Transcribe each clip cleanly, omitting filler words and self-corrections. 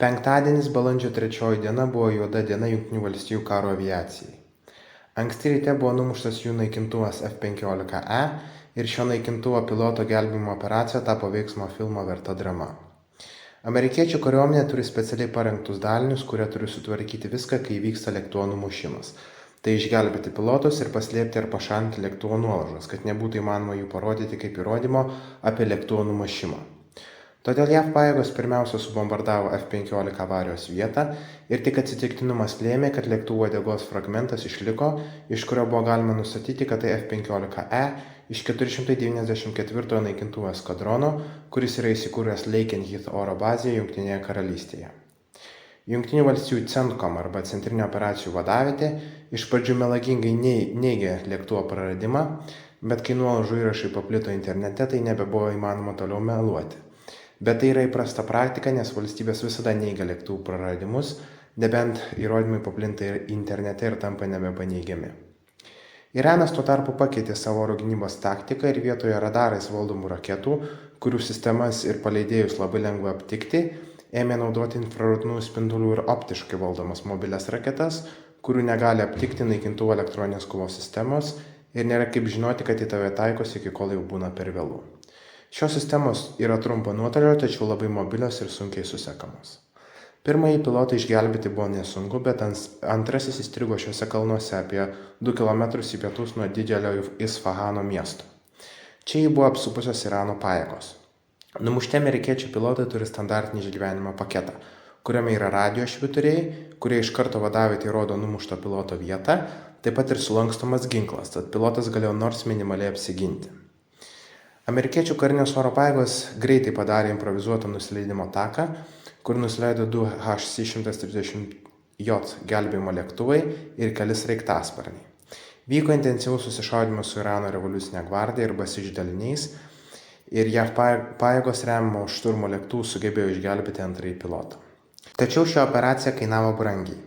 Penktadienis balandžio 3 diena buvo juoda diena Jungtinių valstijų karo aviacijai. Anksti ryte buvo numuštas jų naikintuvas F-15E ir šio naikintuvo piloto gelbėjimo operacija tapo veiksmo filmo verta drama. Amerikiečių kariuomenė turi specialiai parengtus dalinius, kurie turi sutvarkyti viską, kai vyksta lėktuvo numušimas. Tai išgelbėti pilotus ir paslėpti ar pašalinti lėktuvo nuolaužas, kad nebūtų įmanoma jų parodyti kaip įrodymo apie lėktuvo numušimą. Todėl JAV pajėgos pirmiausia subombardavo F-15 avarijos vietą ir tik atsitiktinumas lėmė, kad lėktuvo uodegos fragmentas išliko, iš kurio buvo galima nustatyti, kad tai F-15E iš 494 naikintuvo eskadrono, kuris yra įsikūręs Lakenheath oro bazėje Jungtinėje karalystėje. Jungtinių valstijų CENTCOM arba Centrinė operacijų vadavietė iš pradžių melagingai neigė lėktuvo praradimą, bet kai nuolaužų įrašai paplito internete, tai nebebuvo įmanoma toliau meluoti. Bet tai yra įprasta praktika, nes valstybės visada neigia lėktuvų praradimus, nebent įrodymai paplinta internete ir tampa nebepaneigiami. Iranas tuo tarpu pakeitė savo oro gynybos taktiką ir vietoje radarais valdomų raketų, kurių sistemas ir paleidėjus labai lengva aptikti, ėmė naudoti infraraudonųjų spindulių ir optiškai valdomas mobilias raketas, kurių negali aptikti naikintuvo elektroninės kovos sistemos ir nėra kaip žinoti, kad į tave taikosi, iki kol jau būna per vėlu. Šios sistemos yra trumpo nuotolio, tačiau labai mobilios ir sunkiai susekamos. Pirmąjį pilotą išgelbėti buvo nesunku, bet antrasis įstrigo šiuose kalnuose apie 2 km į pietus nuo didelio Isfahano miesto. Čia jį buvo apsupusios Irano pajėgos. Numušti amerikiečių pilotai turi standartinį išgyvenimo paketą, kuriame yra radijo švyturiai, kurie iš karto vadavietėje rodo numušto piloto vietą, taip pat ir sulankstomas ginklas, tad pilotas galėjo nors minimaliai apsiginti. Amerikiečių karinės oro pajėgos greitai padarė improvizuotą nusileidimo taką, kur nusileido 2 HC-130J gelbėjimo lėktuvai ir keli sraigtasparniai. Vyko intensyvus susišaudymas su Irano revoliucinė gvardija ir Basij daliniais ir JAV pajėgos remiamo šturmo lėktuvų sugebėjo išgelbėti antrąjį pilotą. Tačiau ši operacija kainavo brangiai.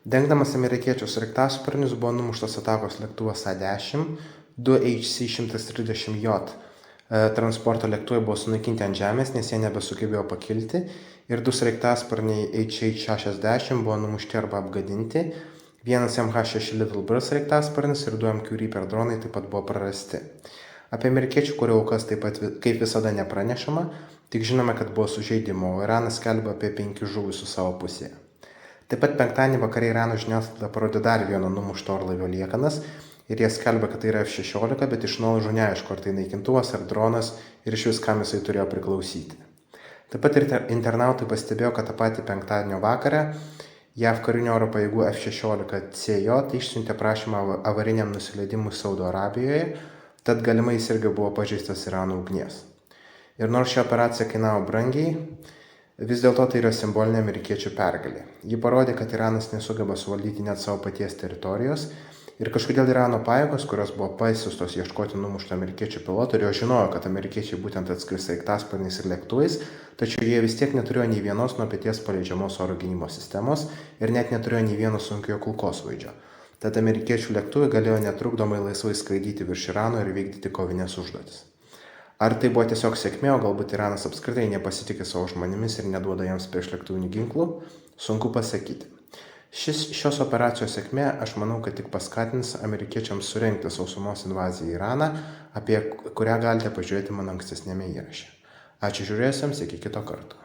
Dengdamas amerikiečių sraigtasparnius buvo numuštas atakos lėktuvas A-10, 2 HC-130J transporto lėktuvai buvo sunaikinti ant žemės, nes jie nebesugebėjo pakilti ir 2 sraigtasparniai HH-60 buvo numušti arba apgadinti, vienas MH-6 Little Bird sraigtasparnis ir 2 MQ Reaper dronai taip pat buvo prarasti. Apie amerikiečių karių aukas taip pat kaip visada nepranešama, tik žinome, kad buvo sužeidimų, o Iranas skelbia apie 5 žuvusių savo pusėje. Taip pat penktadienį vakare Irano žiniasklaida parodė dar vieno numušto orlaivio liekanas, ir jie skelbia, kad tai yra F-16, bet iš nuolaužų neaišku, ar tai naikintuvas ar dronas ir iš vis kam jisai turėjo priklausyti. Taip pat ir internautai pastebėjo, kad tą patį penktadienio vakarą JAV karinių oro pajėgų F-16CJ išsiuntė prašymą avariniam nusileidimui Saudo Arabijoje, tad galimai jis irgi buvo pažeistas Irano ugnies. Ir nors ši operacija kainavo brangiai, vis dėlto tai yra simbolinė amerikiečių pergalė. Ji parodė, kad Iranas nesugeba suvaldyti net savo paties teritorijos, ir kažkodėl Irano pajėgos, kurios buvo pasiųstos ieškoti numušto amerikiečių piloto, ir jos žinojo, kad amerikiečiai būtent atskris sraigtasparniais ir lėktuvais, tačiau jie vis tiek neturėjo nei vienos nuo peties paleidžiamos oro gynybos sistemos ir net neturėjo nei vieno sunkiojo kulkosvaidžio. Tad amerikiečių lėktuvai galėjo netrukdomai laisvai skraidyti virš Irano ir vykdyti kovinės užduotis. Ar tai buvo tiesiog sėkmė, o galbūt Iranas apskritai nepasitikė savo žmonėmis ir neduoda jiems priešlėktuvinių ginklų, sunku pasakyti. Šios operacijos sėkmė, aš manau, kad tik paskatins amerikiečiams surengti sausumos invaziją į Iraną, apie kurią galite pažiūrėti mano ankstesnėme įraše. Ačiū žiūrėjusiems, iki kito karto.